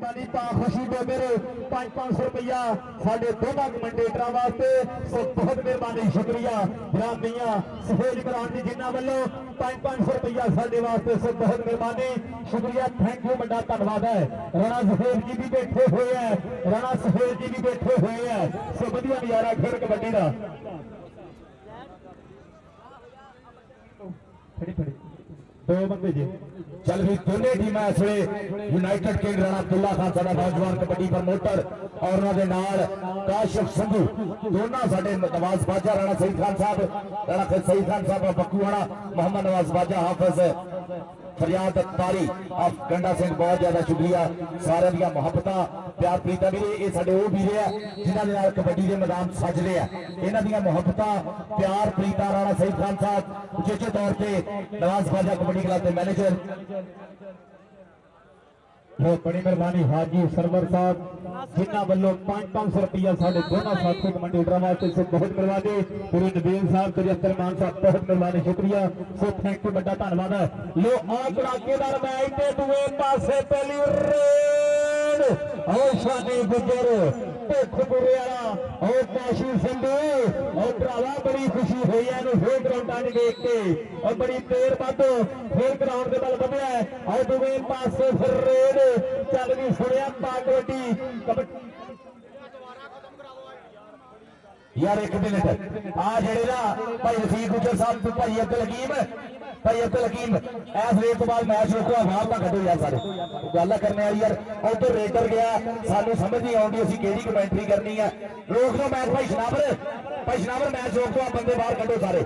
मेहरबानी पा खुशी दे मेरे 500 रुपया साढ़े दोनों कमेंटेटर वास्ते सो बहुत मेहरबानी शुक्रिया जनाब मियां सफेद करान जी जिन्होंने वालों 500 रुपया साढ़े वास्ते सो बहुत मेहरबानी शुक्रिया थैंक यू बड़ा धन्यवाद है। राणा सफेद जी भी बैठे हुए हैं राणा सफेद जी भी बैठे हुए हैं सो वधिया नजारा खेल कबड्डी का दो बंदे जी चल भी दोनों टीम इसलिए यूनाइटेड किंग राणा अब्दुल्ला खान साडा नौजवान कबड्डी प्रमोटर और उन्होंने नाल काशिफ संधू दोनों साडे नवाज बाजा राणा सईद खान साहब बक्कूवाड़ा मोहम्मद नवाज बाजा हाफिज फरियाद तारी आप गंडा सिंह बहुत ज्यादा शुक्रिया सारे दियां मुहब्बतां प्यार प्रीता मेरे ये साडे वो वीर है जिन्हां दे नाल कबड्डी दे मैदान सजदे आ इन्हां दियां मुहब्बतां प्यार प्रीता राणा सईद खान साहब उचेचे तौर पे नवाज बाजा कबड्डी क्लब के मैनेजर बहुत बड़ी मेहरबानी हाजी सरवर साहब जिन्होंने वालों 500 रुपया साढ़े दोनों साथी कमेंटेटर वास्ते से बहुत मेहरबानी गुरु नबील साहब करियर मान साहब बहुत मेहरबानी शुक्रिया सो थैंक यू बड़ा धन्यवाद है। लो आ कड़ाकेदार मैच के दूए पासे पहली रेड और शानी गुजर खुबुरे वाला और काशी संधू और भरावा बड़ी खुशी हुई है फिर ग्राउंडा देख के और बड़ी देर बाद फिर ग्राउंड के बल बढ़िया है और दूसरे पासे फिर रेड चल भी सुनिया कबड्डी यार एक मिनट आ जेड़े ना भाई रफीक गुजर साहब भाई अब्दुल हकीम इस रेट तो बाद मैच रोको आवाज ना कटो यार सारे गल करने वाली यार उधर रेडर गया सानू समझ नहीं आती असं केड़ी कमेंटरी करनी है रोक दो मैच भाई शनावर मैच रोक दो बंदे बाहर कटो सारे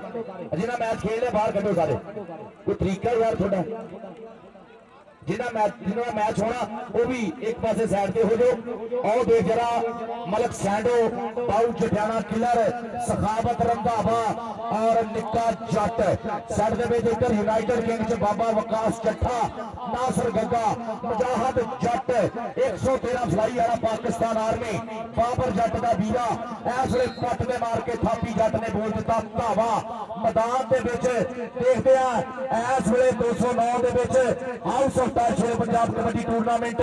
जिन्हें मैच खेल रहे बाहर कटो सारे कोई तरीका यार थोड़ा जिन्होंने मैच होना वो भी एक पासे साइड पे हो जाओ और देख जरा मलक सैंडो बाऊ जटियाना किलर सखावत रंधावा और निक्का जट साइड के इधर यूनाइटेड किंग च बाबा वकास चट्ठा नासर गग्गा मुजाहद जट 113 फलाई वाला पाकिस्तान आर्मी बाबर जट का बीरा इस वे पट में मार के थापी जट ने बोल दिता धावा मैदान के देखते हैं इस वे 209 house of Punjab kabaddi tournament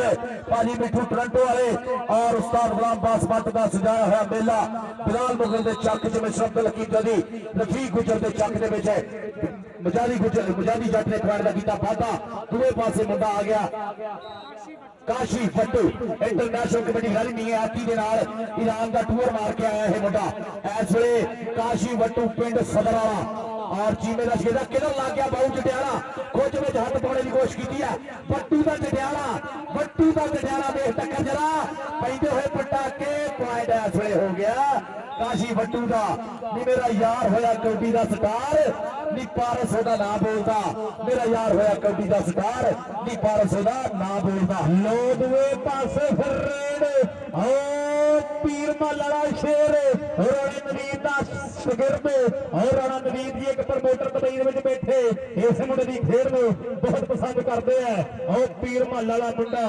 भाजी मिठू टोरंटो वाले और उस्ताद गुलाम बास मत का सजाया हुआ मेला बिलाल मुगल के चक च मिस्टर अब्दुल हकीम जदी रफीक गुजर के चक के मुजादी जट ने खिलाड़ी का कीता वादा दूसरे पासे मुंडा आ गया काशी फट्टू इंटरनेशनल कबड्डी खिलाड़ी नहीं है आती के नाल ईरान का टूर मार के आया है मुंडा इस वे काशी वट्टू पिंड सदराला और चीमे का शेरा किधर लग गया बाऊ जटियाला कुछ में हाथ पाने की कोशिश की है बट्टू का जटियाला देख टक्कर जरा पैदे हुए पटाके पॉइंट इस वे हो गया काशी वट्टू का नी मेरा यार होया कबड्डी का स्टार नी पारस ओदा ना बोलता मेरा यार होया कबड्डी का स्टार नी पारस ओदा ना बोलता लो दुए पासे फिर रेड और पीर माला शेर राणा नवीद का शागिर्द और राणा नवीद जी एक प्रमोटर तबीर में बैठे इस मुंडे की खेल में बहुत पसंद करते हैं और पीर माला वाला मुंडा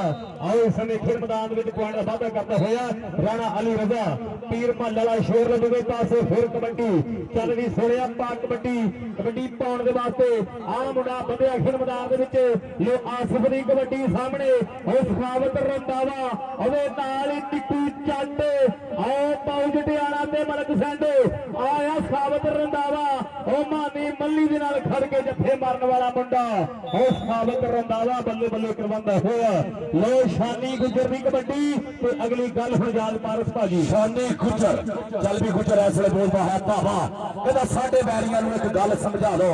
और इस समय खेल मैदान में पॉइंट का वाधा करता हुआ राणा अली रजा पीर माला वाला शेर दूसरे पासे फिर कबड्डी चल भी सोनिया पा कबड्डी पाने के वास्ते आ मुंडा बंदे खेल मैदान लो आसिफ की कबड्डी सामने और सखावत रंधावा और टिक्कू चट आओ पाऊ जटियाला ते मलक सैंडो आया सखावत रंधावा और मानी मल्ली दे नाल खड़ के जफे मारन वाला मुंडा और सखावत रंधावा बल्ले बल्ले करवांदा होया लो शानी गुजर की कबड्डी ते अगली गल हुण याद पारस भाजी शानी गुजर चल भी गुजर ऐसे बोलता है धावा कहता साडे बैरियां नूं एक गल समझा दो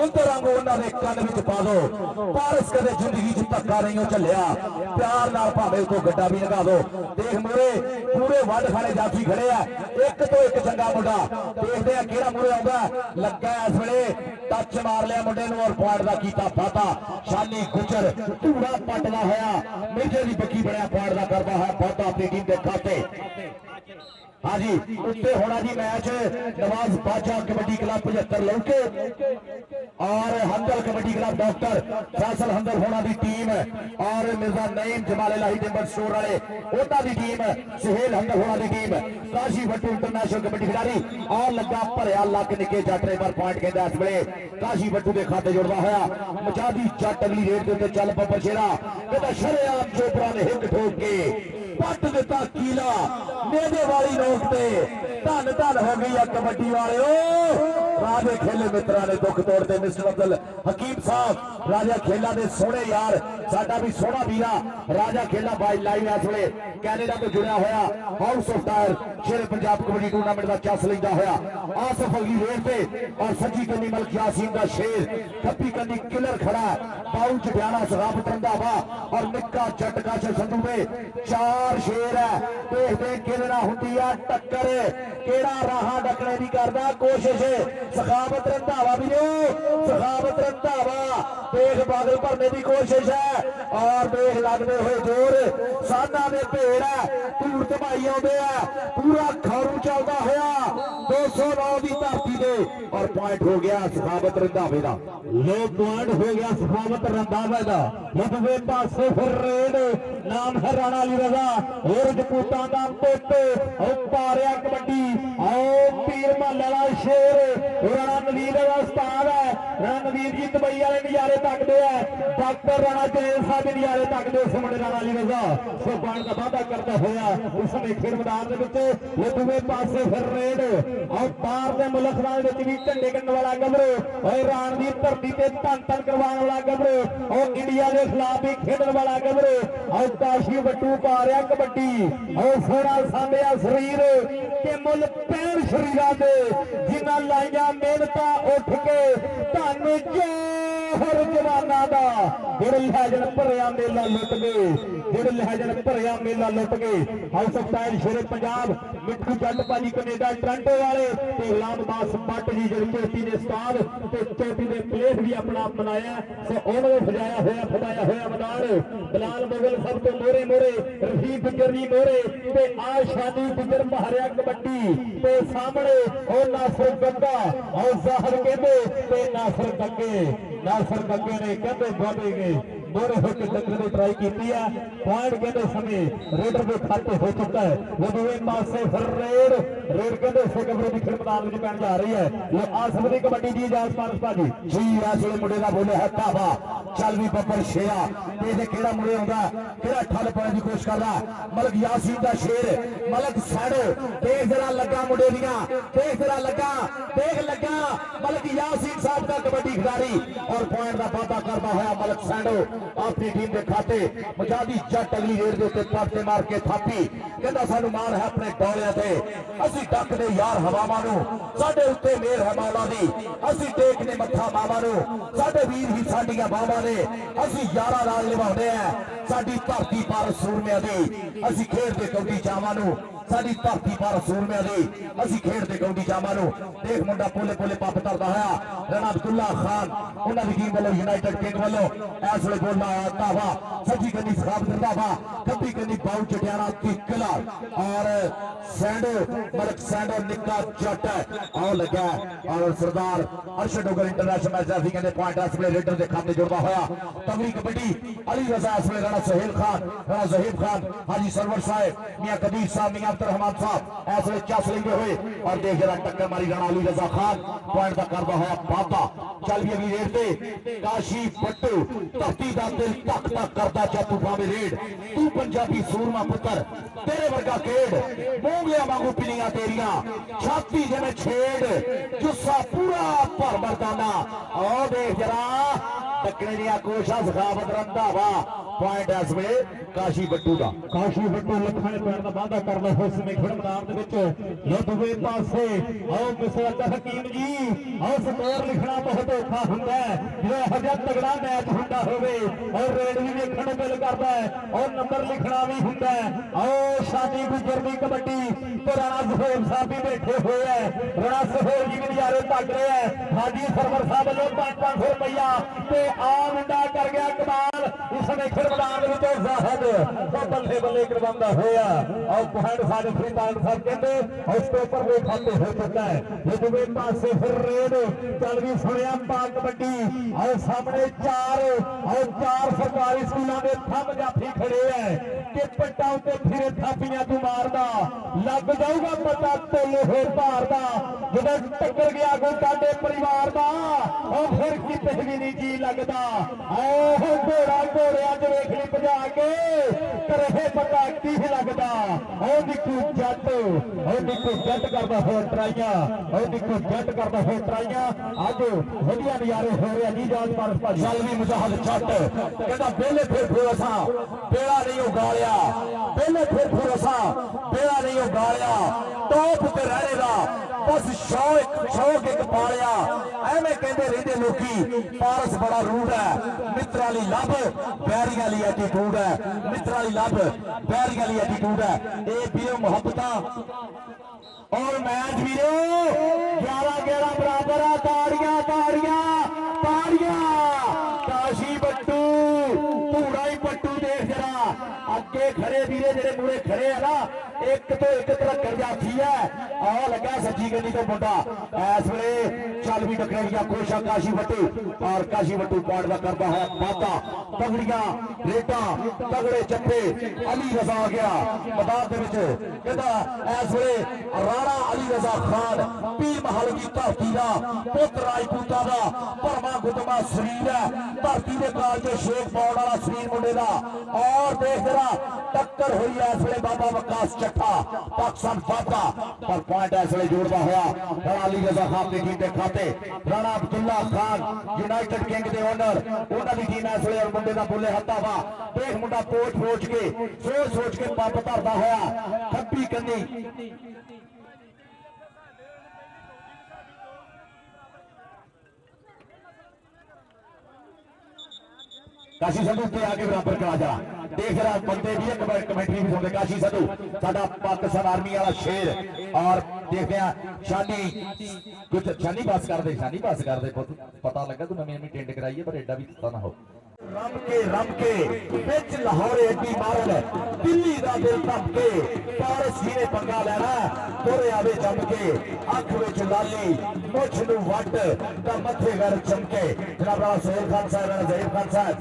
मुंदर रंग उन्हां दे कंन विच पा दो पारस कदे जिंदगी च धक्का नहीं हो झल्लिया प्यार नाल भावें को गड्डा भी लगा दो देख मोरे पूरे वड खाने जाफी खड़े आ एक तो एक चंगा मुंडा देखते हैं किहड़ा मुरे आउंदा लगा इस वेले टच मार लिया मुंडे नूं और पॉइंट दा कीता फाता शानी गुजर धूड़ा पटदा होया मेजे दी बक्की बनया पॉइंट दा करदा है फाता अपनी टीम दे खाते हाँ जी उत्ते होना जी मैच नवाज बादशाह कबड्डी क्लब 75 लौके और हंदल कबड्डी क्लब डॉक्टर फैसल हंदल होना दी टीम और मिर्जा नईम जमाले लाही टिंबर स्टोर वाले उन्होंने दी टीम सुहेल हंदल होना दी टीम काशी भट्टू इंटरनेशनल कबड्डी खिलाड़ी और लगा भरिया लक निके जट ने पर पॉइंट कहता इस वे काशी भट्टू के खाते जुड़ता होया मचादी जट अगली रेड के उत्ते चल पप्पा शेरा कहता शरेआम चोपड़ा ने हिट ठोक के पट दिता कीला मेरे वाली नोक पे धन धन हो गई है कबड्डी वाले राजे खेले मित्रा ने दुख तोड़ते मिस्टर अब्दुल हकीम साहब राजा खेला दे सोने यार साडा भी सोना वीरा राजा खेला बाई लाइव इस वे कैनेडा तो जुड़िया होया हाउस ऑफ टायर शेर पंजाब कबड्डी टूर्नामेंट का चस लेंदा होया आसफ अली रेड पे और सची कन्नी मलक यासीन का शेर खप्पी कन्नी किलर खड़ा बाऊ चटियाना सराब रंधावा और निक्का जट का संधू में चार शेर है देखते किहड़ा हुंदी है टक्कर केड़ा राह डकने की करदा कोशिश सखावत रंधावा भी सखावत रंधावा देख बादल भरने की कोशिश है और देख लगते हुए जोर साधा में भेड़ है धूड़ धमाई आते हैं पूरा खारू चलता होया 209 की धरती दे और पॉइंट हो गया सखावत रंधावे का लो पॉइंट हो गया सखावत रंधावे का लुटवे पासे फिर रेड नाम है राणा अली रजा और जपूता का पुत और पारिया कबड्डी आओ पीर महला शेर राणा नवीर का उस्ताद है राणा नवीर जी दुबई वाले नजारे तकते हैं डॉक्टर राणा जैन साहब नजारे तकते उस मुंडे राणा अली रजा सो पॉइंट का वादा करता होया उस समय खेल मैदान के लुटवे पासे फिर रेड और बाहर के मुल्क भी झंडे कन्न वाला गबरू और ईरान की धरती से धन धन करवाने वाला गबरू और इंडिया के खिलाफ भी खेलने वाला गबरू और काशी भट्टू पा रहा कबड्डी और सोना सामया शरीर के मुल पैर शरीर के जिन्ना लाइया मेहनत उठ के धन जोहर जवाना का जेड़े लहजन भरिया मेला लुट गए जेड़े लहजन भरिया मेला लुट गए हाउस ऑफ टायर शेर पंजाब मिठू जट भाजी कनेडा टोरंटो वाले ते गुलामदास भट्ट जी जो चौथी ने उस्ताद ते चौथी ने प्लेस भी अपना बनाया सो उन्होंने फजाया होया मैदान बिलाल मुगल सब तो मोरे मोरे रफीक गुजर जी मोरे ते आशानी गुजर बहारिया कबड्डी ते सामने और नासिर गग्गा और जाहर कहते ते नासिर गग्गे ने कहते बोले गए मोरे होकर टक्कर की ट्राई की है पॉइंट कहते समय रेडर के खाते हो चुका है वो दूसरे पासे फिर रेड कहते सेकंड की खेल मैदान में पैन जा रही है ये आसमदी कबड्डी जी जास पारस भाजी जी ऐसे मुंडे का बोले है ताबा चल भी बब्बर शेरा ते केड़ा मुंडे आंदा केड़ा ठल पाने की कोशिश करदा मलक यासीन दा शेर मलक सैडो देख जरा लगा मुंडे दियां देख जरा लगा देख लगा मलक यासीन साहब का कबड्डी खिलाड़ी और पॉइंट का वादा करता है मलक सैडो अपनी टीम के खाते मजादी जट अगली रेड के उत्ते पाटे मार के थापी कहता सानू मान है अपने डोलियां ते असी डकदे यार हवावां नू साडे उत्ते मेहर है मौला दी असी टेकने मत्था मावां नू साडे वीर ही साडियां बावां ने असी यारा नाल निभाउंदे हैं साडी धरती पर सूरमियां दी असी खेडदे कौडी जावां नू साडी धरती पर सूरमियां दी असी खेडदे कौडी जावां नू देख मुंडा पोले पोले पप धरदा होया राणा अब्दुल्ला खान उन्हां दी टीम वालों यूनाइटेड किंग वालों इस वेले बोलना तावा सची कन्नी सखाब रंधावा खब्बी कन्नी बाऊ चटियाना की किला और सैंडो मलक सैंडो निक्का जट आओ लगा और Sardar Arshad Dogar international match referee कहते पॉइंट इस वेले रेडर के खाते जुड़ता होया तगड़ी कबड्डी अली रजा इस वेले राणा सोहेल खान राणा जहीब खान हाजी सरवर साहब मियां कबीर साहब मियां अब्दुल रहमान साहब इस वेले चस लेंगे हुए और देख जरा टक्कर मारी राणा अली रजा खान पॉइंट का करता होया बाबा चल भी अगली रेड पे काशी भट्टू धरती का दिल तक तक करता जा तूफान रेड तू पंजाबी सूरमा पुत्र तेरे वर्गा खेड मोंगलिया वांगू पिलियां तेरिया छाती जिवें छेड़ जुस्सा पूरा भर मरदाना और देख जरा टकने दिया कोशा सखावत रंधावा पॉइंट इस वे काशी भट्टू का काशी भट्टू लखाने पैर का वादा करना हो समय खेल मैदान के विच लुटवे पासे आओ मिस्टर हकीम जी आओ स्कोर लिखना बहुत औखा हुंदा है जो हजा तगड़ा मैच हुंदा होवे और रेड भी देखण ਨੂੰ दिल करदा है और नंबर लिखना भी हुंदा है आओ शादी गुजर दी कबड्डी तो राणा सहोल साहब भी बैठे हुए हैं राणा सहोल जी भी नजारे तक रहे हैं हाजी सरवर साहब ਵੱਲੋਂ 500 रुपया ते आ मुंडा कर गया कमाल ਨਾਲ ਇਸ ਸਮੇਂ ਖੇਡ ਮੈਦਾਨ ਦੇ ਵਿੱਚੋਂ ਜ਼ਾਹਦ ਉਹ ਬੱਲੇ ਬੱਲੇ ਕਰਵਾਉਂਦਾ ਹੋਇਆ ਔਰ ਪੁਆਇੰਟ ਸਾਡੇ ਫਰੀਦਾਨ ਸਾਹਿਬ ਕਹਿੰਦੇ ਉਸ ਤੋਂ ਉੱਪਰ ਦੇ ਖਾਤੇ ਹੋ ਚੁੱਕਾ ਹੈ ਇਹ ਦੂਜੇ ਪਾਸੇ ਫਿਰ ਰੇਡ ਚੱਲ ਵੀ ਸੁਣਿਆ ਪਾ ਕਬੱਡੀ ਔਰ ਸਾਹਮਣੇ ਚਾਰ ਸਰਕਾਰੀ ਸਕੂਲਾਂ ਦੇ ਥੰਮ ਜਾਫੀ ਖੜੇ ਐ ਕਿ ਪੱਟਾਂ ਉੱਤੇ ਫਿਰੇ ਥਾਪੀਆਂ ਤੂੰ ਮਾਰਦਾ ਲੱਗ ਜਾਊਗਾ ਪਤਾ ਤੋਲੇ ਹੋ ਭਾਰ ਦਾ ਜਦੋਂ ਟੱਕਰ ਗਿਆ ਕੋਈ ਸਾਡੇ ਪਰਿਵਾਰ ਦਾ ਉਹ ਫਿਰ ਕਿਤੇ ਵੀ ਨਹੀਂ ਜੀ ਲੱਗਦਾ ਆਹ ਘੋੜਿਆਂ 'ਚ ਵੇਖ ਲਈ ਭਜਾ ਕੇ ਕਰੇ ਪਤਾ ਕੀ ਲੱਗਦਾ ਉਹ ਨਿੱਕੂ ਜੱਟ ਕਰਦਾ ਹੋ ਟਰਾਈਆਂ ਅੱਜ ਵਧੀਆ ਨਜ਼ਾਰੇ ਹੋ ਰਹੇ ਜੀ ਜਾਨ ਮਾਰਸ ਭਾਜੀ ਜਲਵੀ ਮੁਜਾਹਦ ਜੱਟ ਕਹਿੰਦਾ ਬੇਲੇ ਫਿਰ ਅਸਾਂ ਬੇੜਾ ਨਹੀਂ ਉਗਾਲਿਆ ਬੇਲੇ ਫਿਰ ਅਸਾਂ ਬੇੜਾ ਨਹੀਂ ਉਗਾਲਿਆ ਟੋਪ ਤੇ ਰਹਿਣੇ ਦਾ ਬਸ ਸ਼ੌਕ ਇੱਕ ਪਾਲਿਆ ਐਵੇਂ ਕਹਿੰਦੇ ਰਹਿੰਦੇ ਲੋਕੀ ਪਾਰਸ ਬੜਾ ਰੂਡ ਹੈ ਮਿੱਤਰਾਂ ਲਈ ਲੱਭ ਬੈਰੀਆਂ ਲਈ ਐਟੀਟਿਊਡ ਹੈ ਮਿੱਤਰਾਂ ਲਈ ਲੱਭ ਬੈਰੀਆਂ ਲਈ ਐਟੀਟਿਊਡ ਹੈ ਇਹ ਵੀਰੋ ਮੁਹੱਬਤਾਂ और मैच वीरो 11-11 बराबर ताड़ियां काशी बट्टू धूड़ा ही पट्टू देख जरा अगे खड़े वीरे जेडे मूरे खड़े है ना एक तो एक तरह जाफी है आ लगा सज्जी गली तो मुंडा इस वे चल भी टकरेगा कोशा काशी बट्टू और काशी बट्टू पॉइंट का करता है बाता तगड़ियां रेटा तगड़े चप्पे अली रजा आ गया मैदान कहता इस वे राणा अली रजा खान पीर महल की धरती का पुत्र राजपूतां दा भरवा गुदमा शरीर है धरती के काल से शेख पाउण वाला शरीर मुंडे का और देख जरा टक्कर हुई है इस वे बाबा वकास चट्ठा पाकिस्तान वादा पर पॉइंट इस वे जोड़ता हुआ राणा अली रजा खान के टीम के खाते राणा अब्दुल्ला खान यूनाइटेड किंग के ओनर उन्होंने टीम इस वे और मुंडे का बोले हत्था वा देख मुंडा पोच के सोच के पंप धरता हुआ खब्बी कंनी काशी संधू के आगे बराबर करा जा देख रहा बंदे भी है कमेंट्री भी सुनते काशी संधू साडा पाकिस्तान आर्मी वाला शेर और देखते हैं शानी पास कर दे पता लगा तू नवी टेंड कराई है पर एडा भी पता ना हो रम के बिच लाहौर एडी मारल दिल्ली दा दिल तप के पारस जी ने पंगा लेना तोरे आवे जम के अख विच लाली मुछ नु वट ता मथे घर चमके जनाब सोहेल खान साहब ज़हीर खान साहब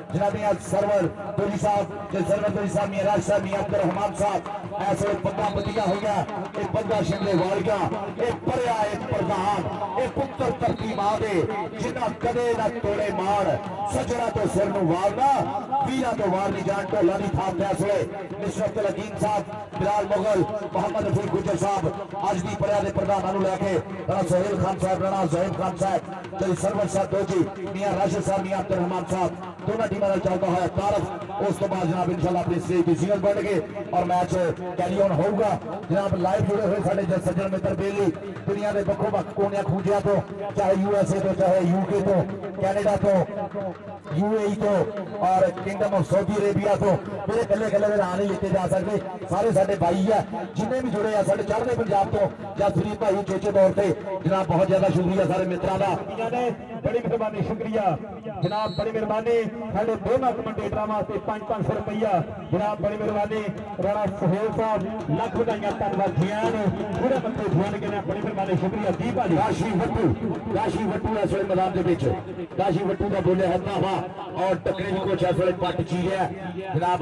जनाबिया सरवर दोली साहब मियां राज साहब मियां अब्दुल रहमान साहब ऐसे पंगा बतिया हो गया ये पंगा शिमले वालिया ये परया एक प्रधान ये पुत्र धरती मां दे जिन्ना कदे ना तोड़े मार सजना तो सिर में वारना वीरा तो वार नहीं जान ढोला नहीं था फैसले मिस्टर अब्दुल हकीम साहब बिलाल मुगल मोहम्मद रफीक गुजर साहब आज भी परिया के प्रधानों लैके राणा सोहेल खान साहब राणा ज़हीर खान साहब जरी सरवर साहब दोजी मियां राशिद साहब मियां अब्दुल रहमान साहब दोनों टीमों का चलता है तारफ उस तो बाद जनाब इंशाल्लाह अपनी स्टेज की सीनियर बन गए और मैच कैरी ऑन होगा जनाब लाइव जुड़े हुए साडे सज्जन मित्र बेली दुनिया के बखो बख कोने खूंजिया तो चाहे यूएसए तो चाहे यूके तो कैनेडा तो यूएई तो और किंगडम ऑफ सऊदी अरेबिया तो मेरे कल्ले कल्ले नाम नहीं लिखे जा सकते सारे साडे भाई है जिन्हें भी जुड़े हैं साडे चढ़दे पंजाब तो जसप्रीत भाई चेचे तौर पर जनाब बहुत ज्यादा शुक्रिया सारे मित्रों का बड़ी मेहरबानी शुक्रिया जनाब बड़ी मेहरबानी साडे दोनों कमेंटेटरां वास्ते 500 रुपया जनाब बड़ी मेहरबानी राणा सोहेल साहब लख बधाइयां धन्नवाद जियां पूरे बंदे जुआन के बड़ी मेहरबानी शुक्रिया दी भाजी काशी वट्टू इस वे मैदान के बीच काशी वट्टू का बोले हत्था वा और टकरे भी कुछ इस वे पट चीज है जनाब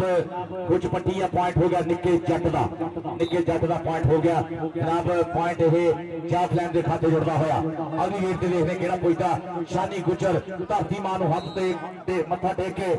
कुछ पट्टी या पॉइंट हो गया निक्के जट का पॉइंट हो गया जनाब पॉइंट ये चाफ लैन के खाते जुड़ता होया अगली गेट से देखने केड़ा पुछदा शानी गुजर धरती मां नूं हथ ते मत्था टेक के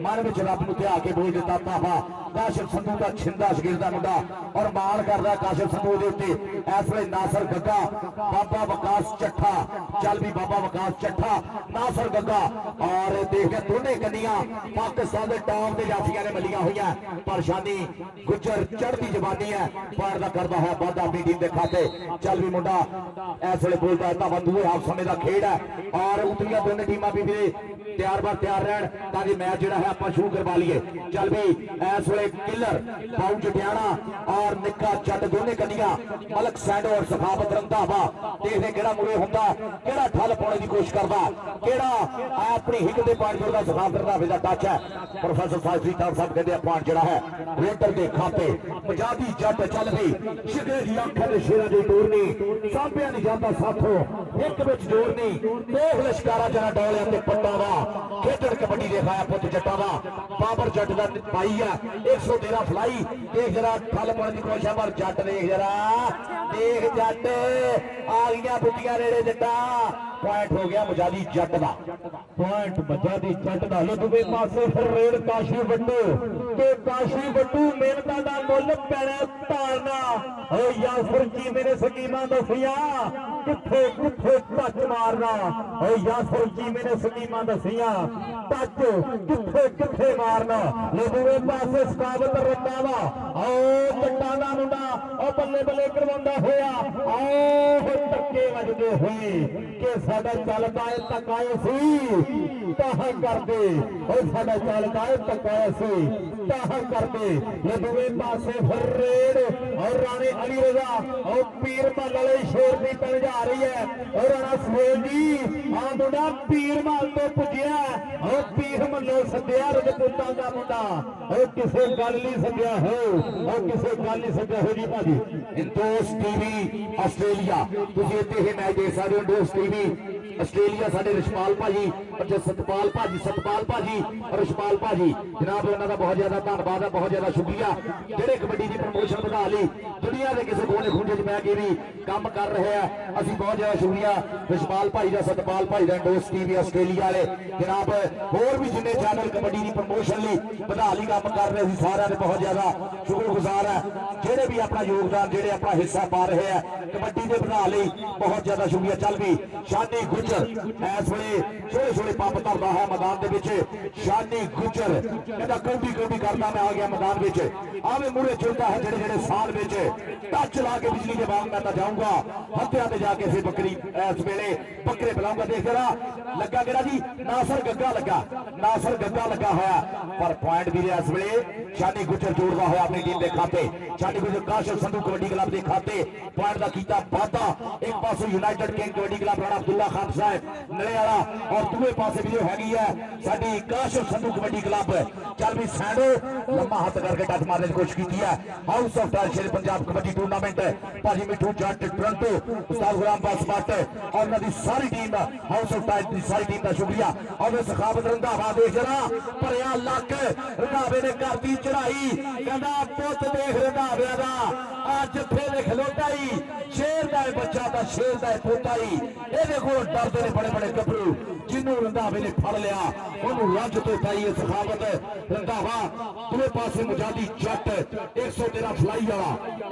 मन विच रब नूं ध्या के बोल दिता ताफा काशिफ संधू का छिंदा शगिरदा मुंडा और मान करदा काशिफ संधू दे उत्ते इस वे नासर गग्गा बाबा वकास चट्ठा चल भी बाबा वकास चट्ठा नासर गग्गा और देखिए दोनों कन्नियां पाकिस्तान के टॉप के जाफियां ने मलिया हुई पर शानी गुजर चढ़ती जवानी है पार का करता है वादा अपनी टीम के खाते चल भी मुंडा इस वे बोलता है तबंदू हाफ समय का खेड है और बार उतरिया दोनों टीमां भी तैयार बार तैयार रहन ताकि मैच जो है आप शुरू करवा लीए। चल भी इस वे किलर बाऊ जटियाणा और निक्का जट दोनों कन्नियां मलक सैंडो और सखावत रंधावा देखने केड़ा मुड़े होंदा केड़ा ठल पाने की कोशिश करदा केड़ा अपनी हिक दे पॉइंट जोड़दा सखावत रंधावे दा टच है। प्रोफेसर साहिब साहब कहते पॉइंट जोड़ा है वेटर के खाते पंजाबी जट चल भी शिकरे दी अखां दे शेरां दी टूरनी सांभिया नहीं जाता साथों एक विच जोड़नी देख लश्कारा जरा डोलिया ते पट्टा वा खेतड़ कबड्डी दिखाया पुत जट्टा वा बाबर जट दा पाई है 113 फ्लाई देख जरा ठल पाने की कोशिश पर जट देख जरा देख जट आ गया बुटियां रेड़े जट्टा पॉइंट हो गया मुजादी जट दा पॉइंट मुजादी जट दा लो दूसरे पासे फिर रेड काशी बट्टू ते काशी बट्टू मेहनतां दा मुੱਲ पैना तारना ओ यासर जी मेरे स्कीमां दसिया किथे किथे टच मारना ओ यासर जी मेरे स्कीमां दसिया टच किथे किथे मारना लो दूसरे पासे सकावत रंधावा आओ जट्टां दा मुंडा ओ बल्ले बल्ले करवाउंदा होया आओ टक्के वजदे होए कि साडा चलदा है तकाए सी ताह करदे ओ साडा चलदा है तकाए सी ताह करदे ये दूसरे पासे फिर रेड और राणे अली रजा और पीर मल वाले शेर की पन जा रही है और राणा सुहेल जी आ मुंडा पीर मल तो पुजिया और पीर मल्लो सद्या रजपूतां दा मुंडा और किसे गल नहीं सद्या हो और किसे गल नहीं सद्या हो जी भाजी इंदोस टीवी आस्ट्रेलिया तुसीं इत्थे ही मैच देख सकदे हो। इंदोस टीवी आस्ट्रेलिया साडे रिशपाल भाजी और सतपाल भाजी और रिशपाल भाजी जनाब उन्हां दा बहुत ज्यादा धन्नवाद है बहुत ज्यादा शुक्रिया जेडे कबड्डी की प्रमोशन बढ़ा ली दुनिया के किसी कोने खूंजे च बह के भी काम कर रहे हैं असीं बहुत ज्यादा शुक्रिया रिशपाल भाई का सतपाल भाई का इंडोस टीवी आस्ट्रेलिया वाले जनाब होर भी जिन्हें चैनल कबड्डी की प्रमोशन ली बढ़ा ली काम कर रहे हैं सारे ने बहुत ज्यादा शुक्रगुजार है जेडे भी अपना योगदान जेडे अपना हिस्सा पा रहे हैं कबड्डी के बढ़ा ली बहुत ज्यादा शुक्रिया। चल भी शानी गुजर इस वे छोटे छोटे पंप धरता है मैदान के पिछे शानी गुजर कहता कौडी कौडी करता मैं आ गया मैदान में आवे मुड़े चलता है जेडे जेडे साल में टच ला के बिजली के बाद मैं जाऊंगा हत्या पे जाके फिर बकरी इस वेले बकरे बुलाऊंगा देख जरा लगा केड़ा जी नासर गग्गा लगा होया पर पॉइंट भी इस वेले शानी गुजर जोड़ता होया अपनी टीम के खाते शानी गुजर काशल संधू कबड्डी क्लब के खाते पॉइंट का कीता वादा एक पासे United king kabaddi club Rana Abdullah Khan साहब नले वाला और दूसरे पासे भी जो हैगी है साडी काशल संधू कबड्डी क्लब चल भी सैंडो लंबा हाथ करके टच मारने की कोशिश की है हाउस ऑफ टाइल शेर पंजाब कबड्डी टूर्नामेंट भाजी मिठू जट टोरंटो उस्ताद गुलाम पास मट और उन्होंने सारी टीम हाउस ऑफ टाइल की सारी टीम का शुक्रिया और सखावत रंधावा देख जरा भरिया लक रंधावे ने कर दी चढ़ाई कहना पुत देख रंधावे का अज फिर खलोटा ही शेर का बच्चा था शेर का पोता ही ये देखो डरते ने बड़े बड़े गभरू जिन्हों रंधावे ने फड़ लिया उन्होंने रज तो पाई सखावत रंधावा दूसरे पासे मुजादी जट 113 फ्लाई वाला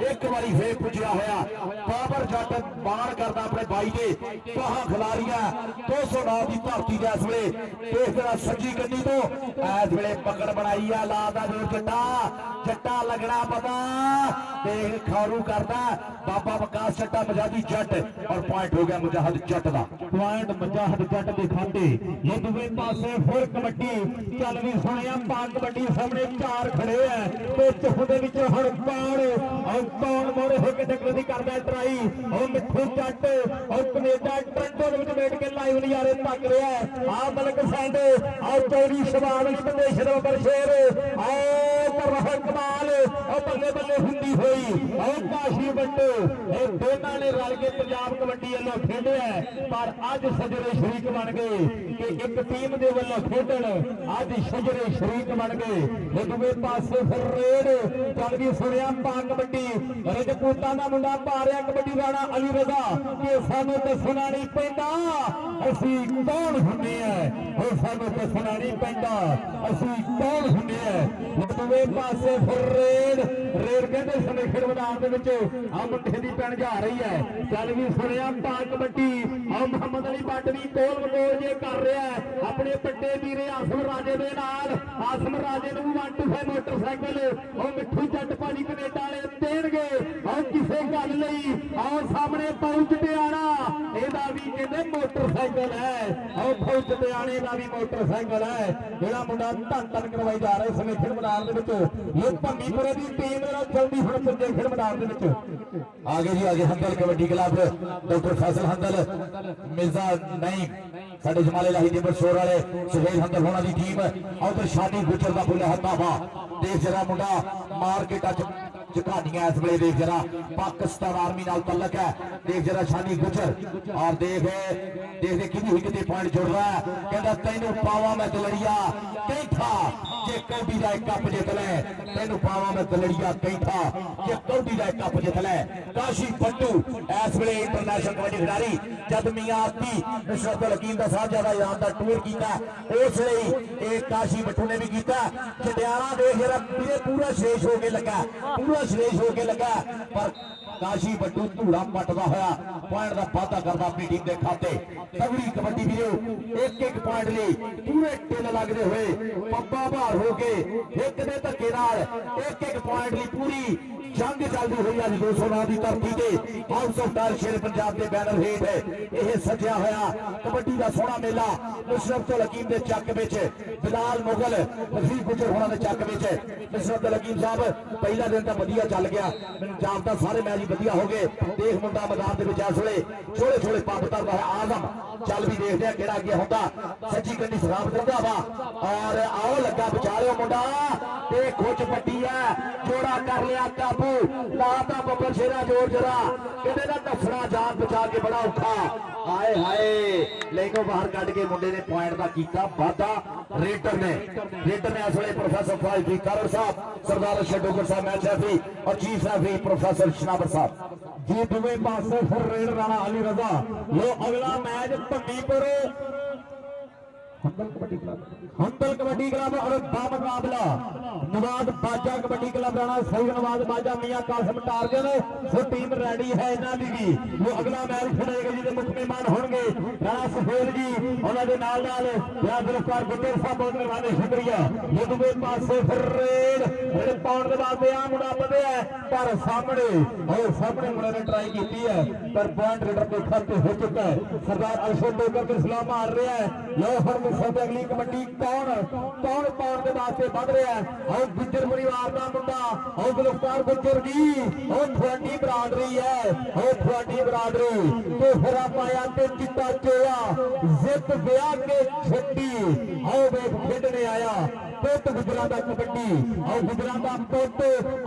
एक बारी फेर पुजया होया बाबर जट बाण करता अपने बाई ने बाहां खिलारिया 209 की धरती के इस वे देख जरा सज्जी गड्डी तो इस वे पकड़ बनाई है ला दा जोर जट्टा लगना पता देख खारू करता बाबा विकास जट्टा मुजादी जट और पॉइंट हो गया मुजाहिद जट का पॉइंट मुजाहिद जट के खाते ये दूसरे पासे फिर कबड्डी चल भी सुनिया पाक कबड्डी सामने चार खड़े हैं तो चौथे विच हर कौन मोड़े होके टक्कर दी करदा ट्राई और मिठू जट और कनेडा टोरंटो दे विच बैठ के लाइव नजारे तक रहा है आ मलक सैंडो और चौरी शबाब अली बंदेशर पर शेर और रह कमाल और बल्ले बल्ले हुंदी होई और काशी बट्टू ये दोनों ने रल के पंजाब कबड्डी वालों खेडे पर अज सजरे शरीक बन गए कि एक टीम के वालों खेडन अज सजरे शरीक बन गए दूसरे पासे फिर रेड चल भी सुनिया पा कबड्डी रजपूतां दा मुंडा पा रहा कबड्डी राणा अली रजा कि सानू दसना नहीं पैंदा असीं कौन हुंदे हैं और सानू दसना नहीं पैंदा असीं कौन हुंदे हैं दूसरे पासे फिर रेड कहते समय खेल मैदान के विच आ मुंडे दी पैन जा रही है चल भी सुनिया पा कबड्डी और मोहम्मद अली भट्ट भी गोल गोल जे कर रहा है अपने बड़े वीरे आसम राजे दे नाल आसम राजे नूं 125 मोटरसाइकिल और मिठू जट भाजी कनेडा वाले देणगे और किसे गल नहीं और सामने पहुंच पे आना ਇਹਦਾ ਵੀ ਕਹਿੰਦੇ ਮੋਟਰਸਾਈਕਲ ਹੈ ਉਹ ਫੌਜ ਪਟਿਆਲੇ ਦਾ ਵੀ ਮੋਟਰਸਾਈਕਲ ਹੈ ਜਿਹੜਾ ਮੁੰਡਾ ਧੰਨ ਧੰਨ ਕਰਵਾਈ ਜਾ ਰਿਹਾ ਸਮੇਂ ਖੇਡ ਮੈਦਾਨ ਦੇ ਵਿੱਚ ਇਹ ਭੰਗੀਪੁਰੇ ਦੀ ਟੀਮ ਦੇ ਨਾਲ ਜਲਦੀ ਹੁਣ ਪੁੱਜੇ ਖੇਡ ਮੈਦਾਨ ਦੇ ਵਿੱਚ आगे जी आगे हंदल कबड्डी क्लब डॉक्टर फैसल हंदल मिर्जा नईम साडे जमाले लाही दिबर शोर वाले सुहेल हंदल होना दी टीम उधर शादी गुजर दा बुला हतावा देख जरा मुंडा मार के टच झकानियां इस वेले देख जरा पाकिस्तान आर्मी नाल तल्लक है देख जरा शादी गुजर और देख देख कितनी हुई कितने पॉइंट जोड़ रहा है कहता तैनू पावा मैं दलड़िया कहीं था जे कौडी दा कप जित ले तैनू पावा मैं दलड़िया कहीं था जे कौडी दा कप जित ले काशी पट्टू इस वेले इंटरनेशनल कबड्डी खिडारी जद मियां आती नुसरत हकीम दा साहबजादा याद टूर किया उस वेले काशी पट्टू ने भी किया जटियाला देख जरा पूरा शेष हो के लगा पूरा शेष हो के लगा पर काशी पट्टू धूड़ा पटदा होया पॉइंट का वादा करता अपनी टीम के खाते तगड़ी कबड्डी वीरो एक एक पॉइंट ले पूरे टिल लगते हुए पब्बा भार हो के एक दे धक्के नाल एक एक पॉइंट ली पूरी जंग चलती हुई अज 209 की धरती से हाउस ऑफ टायर शेर पंजाब के बैनर हेठ यह सजिया होया कबड्डी का सोहना मेला नुसरत हकीम के चक विच बिलाल मुगल वसीफ गुजर होना के चक विच नुसरत हकीम साहब पहला दिन तो वधिया चल गया मैनूं जापदा सारे मैच वधिया हो गए देख मुंडा मैदान के इस वेले छोटे छोटे पंप करता है आजम चल भी देखते हैं किहड़ा अगे होंदा सज्जी कंडी सलाम करदा वा और आओ लगा विचारियो मुंडा ते खुच पट्टी है जोड़ा कर लिया काबू लाता बब्बर शेरा जोर जरा कहते ना दफना जान बचा के बड़ा औखा हाय हाय लेको बाहर कट के मुंडे ने पॉइंट का किया वादा रेटर ने इस वेले प्रोफेसर फाइज भी कारर साहब सरदार अरशद डोगर साहब मैच रेफरी और चीफ रेफरी प्रोफेसर शनाबर साहब जी दुबे पासे फिर रेड राणा अली रजा वो अगला मैच भंगीपुर हंदल कबड्डी क्लब और मुकाबला नवाज बाजा कबड्डी क्लब राणा सही नवाज बाजा मियां कासिम टारगन सो टीम रेडी है इन्हां दी भी वो अगला मैच खेलेगा जिहदे मुख्य मेहमान होणगे राणा सुहेल जी उन्हां दे नाल गिरफ्तार गुरदेव साहब बहुत मेहरबानी शुक्रिया ये दूजे पासे फिर रेड पाउंड दे वास्ते आ मुंडा बढ़िया पर सामने मुंडे ने ट्राई की है पर पॉइंट रेडर के खाते हो चुका है सरदार अरशद डोगर के सलाम मार रहा है लो हर सब अगली कबड्डी कौन पाउंड के वास्ते बढ़ रहा है और गुजर परिवार का मुंडा और गिरफ्तार गुजर जी और थोड़ी बरादरी है और थोड़ी बरादरी तो फिर पाया ते चिट्टा चोया जित ब्याह के छट्टी आओ वेख खेडने आया पुत गुजरां दा कबड्डी और गुजरां दा पुत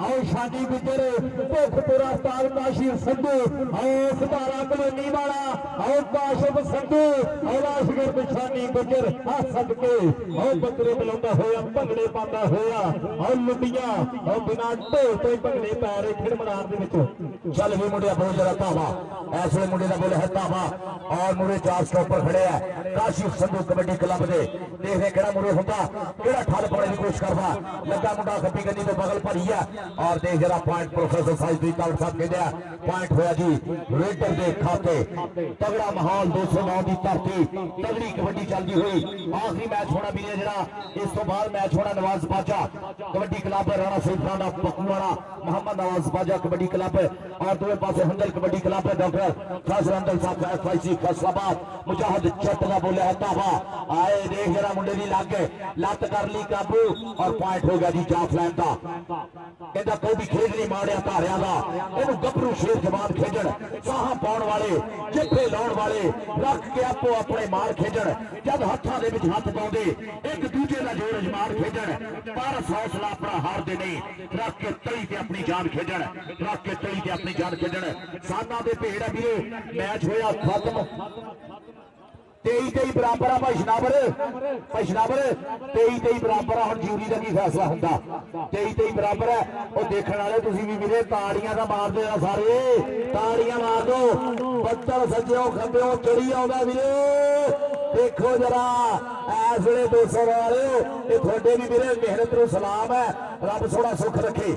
आओ शादी गुजर भुखपुरा उस्ताद काशिफ संधू और सतारा कलोनी वाला और काशिफ संधू और आशगर शानी गुजर सदके और बकरे बुलांदा होया भंगड़े पांदा होया और लुंडियां और बिना ढोल तो ही भंगड़े पै रहे खेड मैदान दे विच चल भी मुंडे बहुत जरा धावा ऐसे मुंडे का बोले है धावा और मुंडे चार स्टॉपर खड़े है काशिफ संधू कबड्डी क्लब दे देखने केड़ा मुंडे हुंदा केड़ा ठल पाने की कोशिश करदा लगा मुंडा खब्बी गन्नी तो बगल भरी है और देख जरा पॉइंट प्रोफेसर साइज दी तावड़ साहब कहंदे पॉइंट होया जी रेडर दे खाते तगड़ा माहौल 209 की धरती तगड़ी कबड्डी चलती हुई आखिरी मैच होना भी है जरा इस तो बाद मैच होना नवाज बाजा कबड्डी क्लब राणा सैफान दा पकुआड़ा मोहम्मद नवाज बाजा कबड्डी क्लब और दूसरे पासे हंदल कबड्डी क्लब डॉक्टर फैसल हंदल साहब एफआईसी फैसलाबाद मुजाहिद जट दा बोले है तावा आए देख जरा मुंडे दी लग लत कर ली काबू और पॉइंट हो गया जी जाफलैन दा कहता कोई भी खेल नहीं मारिया धारिया दा इहनू गभरू शेर जवान खेजण साहा पाउण वाले जिफे लाउण वाले रख के आपो अपने मार खेजण जब हत्थां दे विच हत्थ पाउंदे एक दूजे दा जोर अजमार खेजण पर हौसला अपना हारदे नहीं रख के तली ते अपनी जान खेजण रख के तली ते अपनी जान खेजण साना दे भेड़ है वीरे मैच होया खत्म 23-23 बराबर है भाई शनाबर 23-23 बराबर है। ज्यूरी का की फैसला होंदा 23-23 बराबर है और देखने वाले तुसीं भी वीरे ताड़ियां दा मार दो सारे ताड़ियां मार दो बच्चर सज्जो खब्बे चढ़ी आउंदा वीरे देखो जरा इस वेले 200 वाले ये थोड़े भी वीरे मेहनत नूं सलाम है रब सोहना सुख रखे।